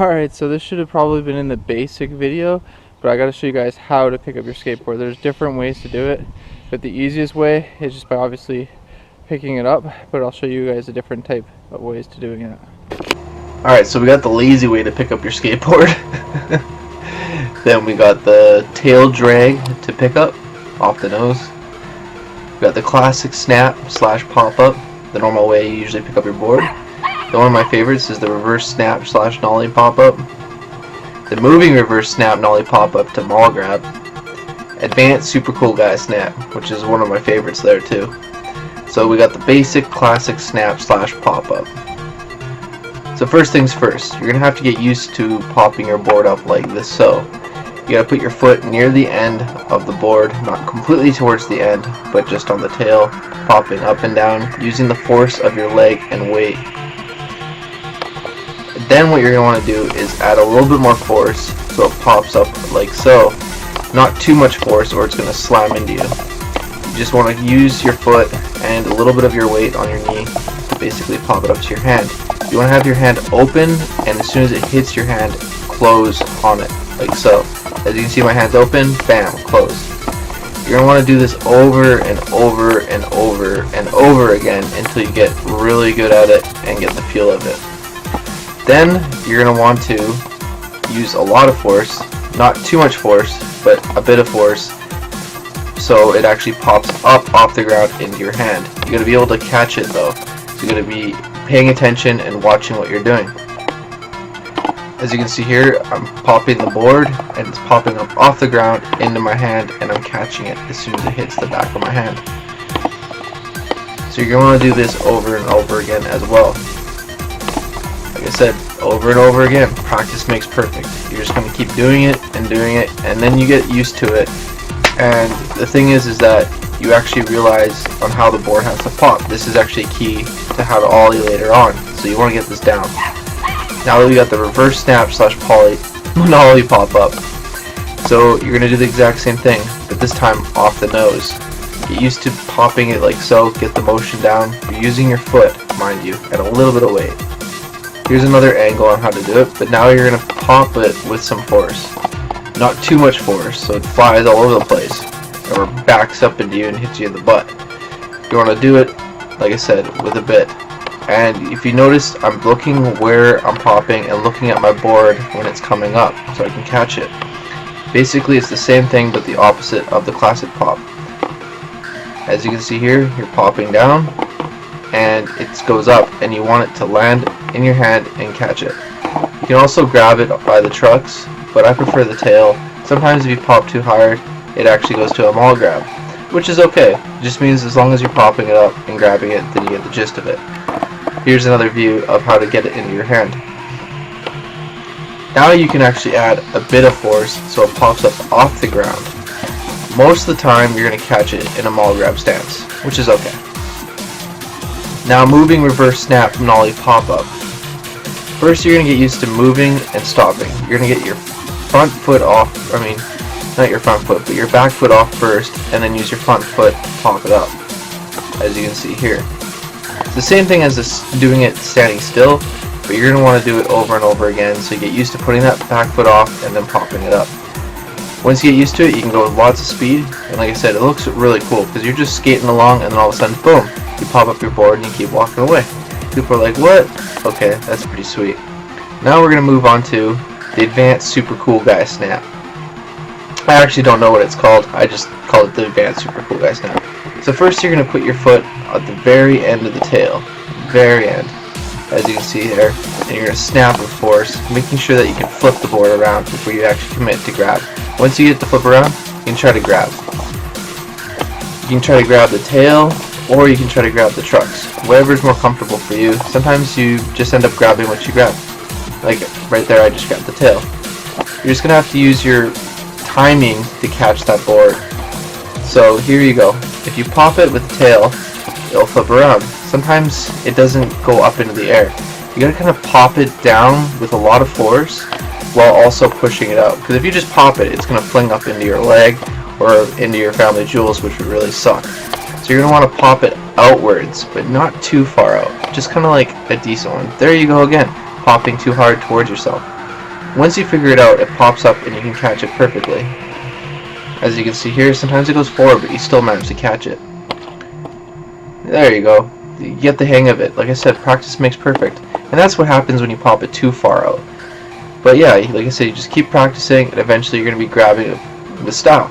Alright, so this should have probably been in the basic video, but I gotta show you guys how to pick up your skateboard. There's different ways to do it, but the easiest way is just by obviously picking it up, but I'll show you guys a different type of ways to doing it. Alright, so we got the lazy way to pick up your skateboard. Then we got the tail drag to pick up off the nose. We got the classic snap slash pop up, the normal way you usually pick up your board. One of my favorites is the reverse snap slash nollie pop up. The moving reverse snap nollie pop up to mall grab. Advanced super cool guy snap, which is one of my favorites there too. So we got the basic classic snap slash pop up. So first things first, you're gonna have to get used to popping your board up like this. So you gotta put your foot near the end of the board, not completely towards the end, but just on the tail, popping up and down using the force of your leg and weight. Then what you're going to want to do is add a little bit more force so it pops up like so. Not too much force or it's going to slam into you. You just want to use your foot and a little bit of your weight on your knee to basically pop it up to your hand. You want to have your hand open, and as soon as it hits your hand, close on it like so. As you can see, my hand's open, bam, close. You're going to want to do this over and over and over and over again until you get really good at it and get the feel of it. Then you're going to want to use a lot of force, not too much force, but a bit of force, so it actually pops up off the ground into your hand. You're going to be able to catch it though, so you're going to be paying attention and watching what you're doing. As you can see here, I'm popping the board and it's popping up off the ground into my hand, and I'm catching it as soon as it hits the back of my hand. So you're going to want to do this over and over again as well. Like I said, over and over again. Practice makes perfect. You're just going to keep doing it, and then you get used to it. And the thing is that you actually realize on how the board has to pop. This is actually key to how to ollie later on. So you want to get this down. Now that we got the reverse snap slash nollie pop up, so you're going to do the exact same thing, but this time off the nose. Get used to popping it like so. Get the motion down. You're using your foot, mind you, and a little bit of weight. Here's another angle on how to do it, but now you're going to pop it with some force. Not too much force, so it flies all over the place, or backs up into you and hits you in the butt. You want to do it, like I said, with a bit. And if you notice, I'm looking where I'm popping and looking at my board when it's coming up, so I can catch it. Basically, it's the same thing, but the opposite of the classic pop. As you can see here, you're popping down, and it goes up, and you want it to land in your hand and catch it. You can also grab it by the trucks, but I prefer the tail. Sometimes if you pop too hard, it actually goes to a mall grab, which is okay. It just means as long as you're popping it up and grabbing it, then you get the gist of it. Here's another view of how to get it into your hand. Now you can actually add a bit of force so it pops up off the ground. Most of the time you're going to catch it in a mall grab stance, which is okay. Now moving reverse snap nollie pop up. First you're going to get used to moving and stopping. You're going to get your front foot off, not your front foot, but your back foot off first, and then use your front foot to pop it up, as you can see here. It's the same thing as doing it standing still, but you're going to want to do it over and over again, so you get used to putting that back foot off and then popping it up. Once you get used to it, you can go with lots of speed, and like I said, it looks really cool, because you're just skating along and then all of a sudden, boom, you pop up your board and you keep walking away. People are like, what? Okay, that's pretty sweet. Now we're going to move on to the advanced super cool guy snap. I actually don't know what it's called, I just call it the advanced super cool guy snap. So first you're going to put your foot at the very end of the tail, very end, as you can see there, and you're going to snap with force, making sure that you can flip the board around before you actually commit to grab. Once you get the flip around, you can try to grab. You can try to grab the tail, or you can try to grab the trucks. Whatever is more comfortable for you. Sometimes you just end up grabbing what you grab. Like right there, I just grabbed the tail. You're just going to have to use your timing to catch that board. So here you go. If you pop it with the tail, it'll flip around. Sometimes it doesn't go up into the air. You gotta kind of pop it down with a lot of force while also pushing it out. Because if you just pop it, it's gonna fling up into your leg or into your family jewels, which would really suck. So you're gonna want to pop it outwards, but not too far out. Just kind of like a decent one. There you go again, popping too hard towards yourself. Once you figure it out, it pops up and you can catch it perfectly. As you can see here, sometimes it goes forward, but you still manage to catch it. There you go. You get the hang of it. Like I said, practice makes perfect. And that's what happens when you pop it too far out. But yeah, like I said, you just keep practicing, and eventually you're going to be grabbing the style.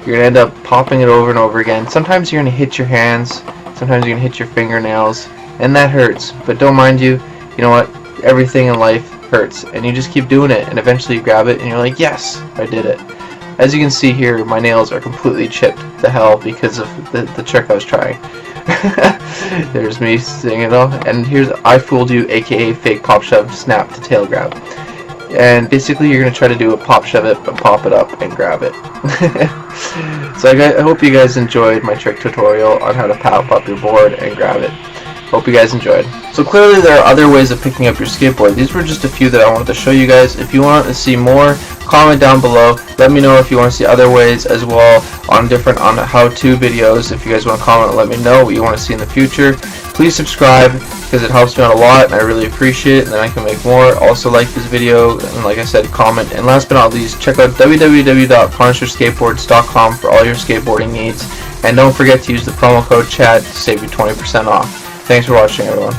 You're going to end up popping it over and over again. Sometimes you're going to hit your hands, sometimes you're going to hit your fingernails, and that hurts. But don't mind you know what? Everything in life hurts, and you just keep doing it, and eventually you grab it, and you're like, yes, I did it. As you can see here, my nails are completely chipped to hell because of the trick I was trying. There's me saying it all, and here's I Fooled You, aka fake pop shove snap to tail grab. And basically you're going to try to do a pop shove it, but pop it up and grab it. So I hope you guys enjoyed my trick tutorial on how to pop up your board and grab it. Hope you guys enjoyed. So clearly there are other ways of picking up your skateboard. These were just a few that I wanted to show you guys. If you want to see more, comment down below. Let me know if you want to see other ways as well on how-to videos. If you guys want to comment, let me know what you want to see in the future. Please subscribe because it helps me out a lot and I really appreciate it, and then I can make more. Also like this video, and like I said, comment. And last but not least, check out www.punisherskateboards.com for all your skateboarding needs. And don't forget to use the promo code CHAD to save you 20% off. Thanks for watching, everyone.